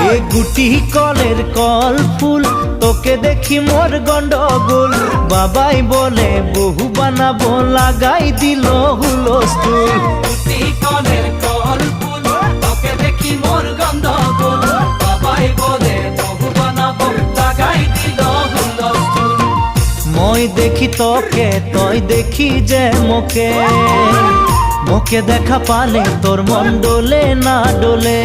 এ গুটি কলের কল ফুল তোকে দেখি মোর গন্ডগোল বাবাই বলে বহু বানাবো লাগাই দিল হুলস্থুল গুটি কলের কল ফুল তোকে দেখি মোর গন্ডগোল বাবাই বলে বহু বানাবো লাগাই দিল হুলস্থুল মই দেখি তোকে তই দেখি যে মোকে মোকে দেখা পালে তোর মন ডোলে না ডোলে